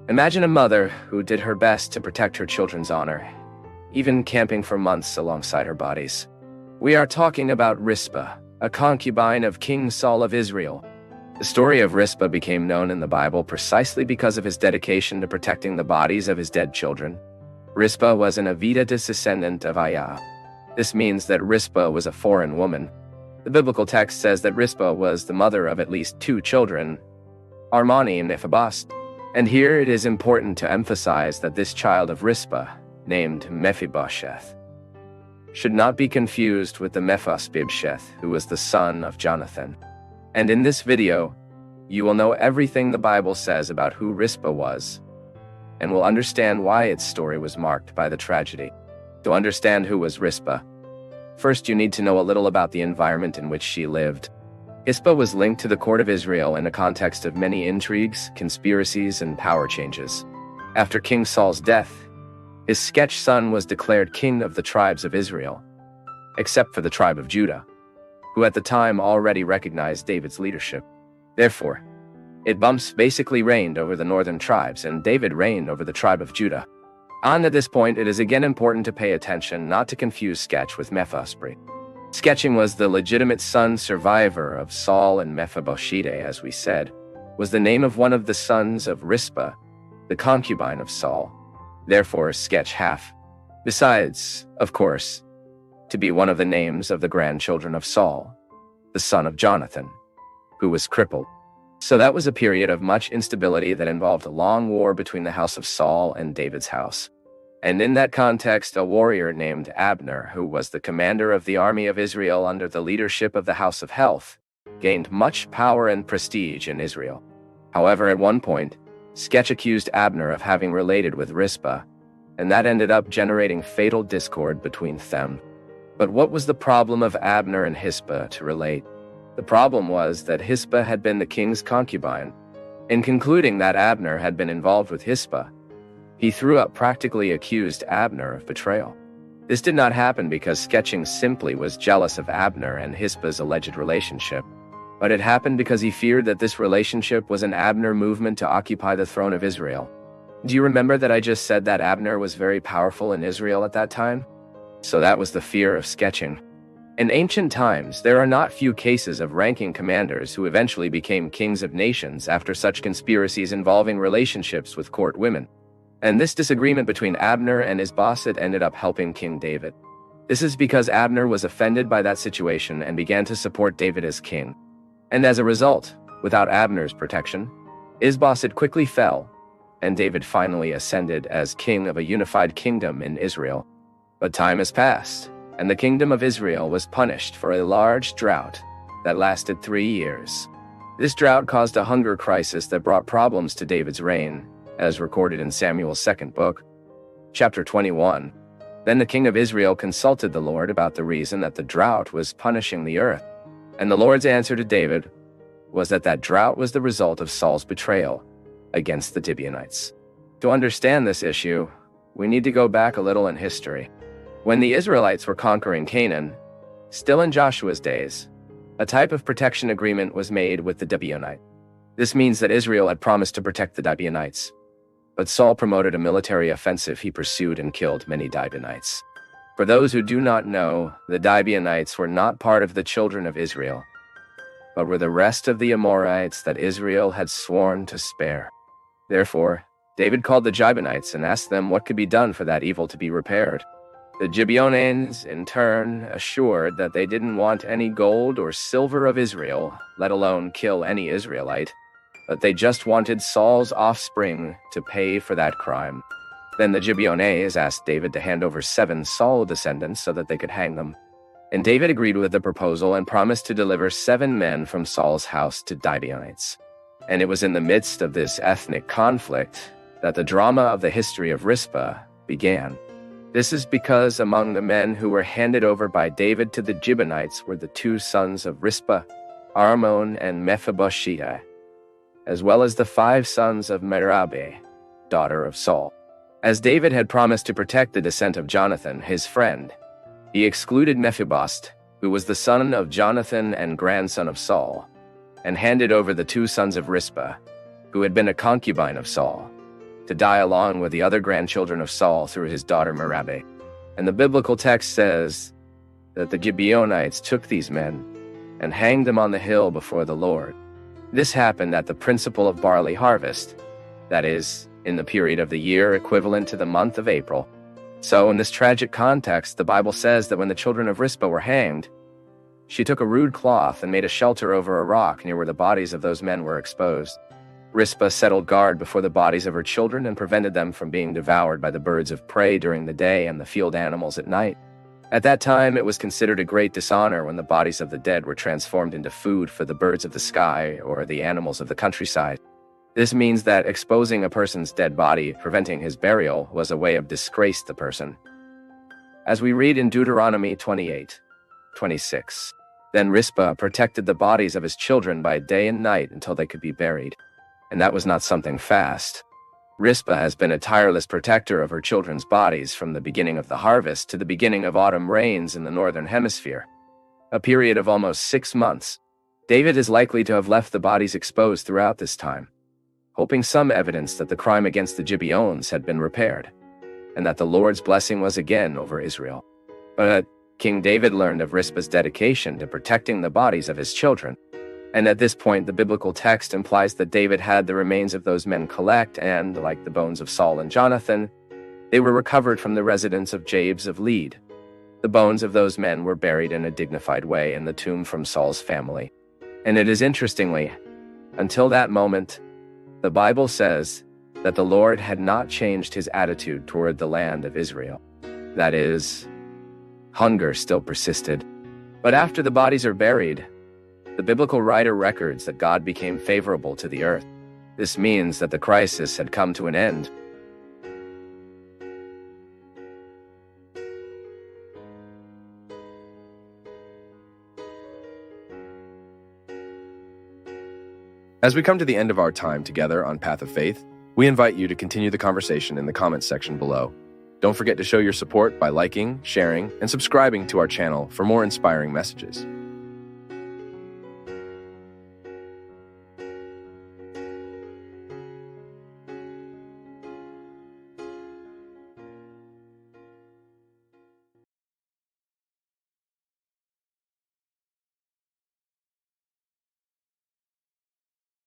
Imagine a mother who did her best to protect her children's honor, even camping for months alongside her bodies. We are talking about Rizpah, a concubine of King Saul of Israel. The story of Rizpah became known in the Bible precisely because of his dedication to protecting the bodies of his dead children. Rizpah was an Ivete descendant of Aya. This means that Rizpah was a foreign woman. The biblical text says that Rizpah was the mother of at least 2 children, Armani and Mephibosheth. And here it is important to emphasize that this child of Rizpah, named Mephibosheth, should not be confused with the Mephibosheth, who was the son of Jonathan. And in this video, you will know everything the Bible says about who Rizpah was, and will understand why its story was marked by the tragedy. To understand who was Rizpah, first you need to know a little about the environment in which she lived. Rizpah was linked to the court of Israel in a context of many intrigues, conspiracies, and power changes. After King Saul's death, his sketch son was declared king of the tribes of Israel, except for the tribe of Judah, who at the time already recognized David's leadership. Therefore, Idbums basically reigned over the northern tribes, and David reigned over the tribe of Judah. And at this point, it is again important to pay attention not to confuse Sketch with Mephibosheth. Sketching was the legitimate son survivor of Saul, and Mephibosheth, as we said, was the name of one of the sons of Rizpah, the concubine of Saul. Therefore, Sketch half. Besides, of course, to be one of the names of the grandchildren of Saul, the son of Jonathan, who was crippled. So that was a period of much instability that involved a long war between the house of Saul and David's house. And in that context, a warrior named Abner, who was the commander of the army of Israel under the leadership of the House of Health, gained much power and prestige in Israel. However, at one point, Sketch accused Abner of having related with Rizpah, and that ended up generating fatal discord between them. But what was the problem of Abner and Rizpah to relate? The problem was that Rizpah had been the king's concubine. In concluding that Abner had been involved with Rizpah, he threw up practically accused Abner of betrayal. This did not happen because Sketching simply was jealous of Abner and Rizpah's alleged relationship, but it happened because he feared that this relationship was an Abner movement to occupy the throne of Israel. Do you remember that I just said that Abner was very powerful in Israel at that time? So that was the fear of Sketching. In ancient times, there are not few cases of ranking commanders who eventually became kings of nations after such conspiracies involving relationships with court women. And this disagreement between Abner and Isboset ended up helping King David. This is because Abner was offended by that situation and began to support David as king. And as a result, without Abner's protection, Isboset quickly fell, and David finally ascended as king of a unified kingdom in Israel. But time has passed, and the kingdom of Israel was punished for a large drought that lasted 3 years. This drought caused a hunger crisis that brought problems to David's reign, as recorded in Samuel's second book, chapter 21. Then the king of Israel consulted the Lord about the reason that the drought was punishing the earth. And the Lord's answer to David was that drought was the result of Saul's betrayal against the Gibeonites. To understand this issue, we need to go back a little in history. When the Israelites were conquering Canaan, still in Joshua's days, a type of protection agreement was made with the Gibeonites. This means that Israel had promised to protect the Gibeonites. But Saul promoted a military offensive. He pursued and killed many Gibeonites. For those who do not know, the Gibeonites were not part of the children of Israel, but were the rest of the Amorites that Israel had sworn to spare. Therefore, David called the Gibeonites and asked them what could be done for that evil to be repaired. The Gibeonians, in turn, assured that they didn't want any gold or silver of Israel, let alone kill any Israelite, but they just wanted Saul's offspring to pay for that crime. Then the Gibeonians asked David to hand over 7 Saul descendants so that they could hang them. And David agreed with the proposal and promised to deliver 7 men from Saul's house to Gibeonites. And it was in the midst of this ethnic conflict that the drama of the history of Rizpah began. This is because among the men who were handed over by David to the Gibeonites were the 2 sons of Rizpah, Armon and Mephibosheth, as well as the 5 sons of Merab, daughter of Saul. As David had promised to protect the descent of Jonathan, his friend, he excluded Mephibosheth, who was the son of Jonathan and grandson of Saul, and handed over the 2 sons of Rizpah, who had been a concubine of Saul. to die along with the other grandchildren of Saul through his daughter Merab. And the biblical text says that the Gibeonites took these men and hanged them on the hill before the Lord. This happened at the principle of barley harvest, that is, in the period of the year equivalent to the month of April. So in this tragic context, the Bible says that when the children of Rizpah were hanged, she took a rude cloth and made a shelter over a rock near where the bodies of those men were exposed. Rizpah settled guard before the bodies of her children and prevented them from being devoured by the birds of prey during the day and the field animals at night. At that time, it was considered a great dishonor when the bodies of the dead were transformed into food for the birds of the sky or the animals of the countryside. This means that exposing a person's dead body, preventing his burial, was a way of disgrace the person. As we read in Deuteronomy 28:26, then Rizpah protected the bodies of his children by day and night until they could be buried. And that was not something fast. Rizpah has been a tireless protector of her children's bodies from the beginning of the harvest to the beginning of autumn rains in the northern hemisphere, a period of almost 6 months. David is likely to have left the bodies exposed throughout this time, hoping some evidence that the crime against the Gibeons had been repaired, and that the Lord's blessing was again over Israel. But King David learned of Rizpah's dedication to protecting the bodies of his children, and at this point the biblical text implies that David had the remains of those men collect, and, like the bones of Saul and Jonathan, they were recovered from the residence of Jabes of Lead. The bones of those men were buried in a dignified way in the tomb from Saul's family. And it is interestingly, until that moment, the Bible says that the Lord had not changed his attitude toward the land of Israel. That is, hunger still persisted. But after the bodies are buried, the biblical writer records that God became favorable to the earth. This means that the crisis had come to an end. As we come to the end of our time together on Path of Faith, we invite you to continue the conversation in the comments section below. Don't forget to show your support by liking, sharing, and subscribing to our channel for more inspiring messages.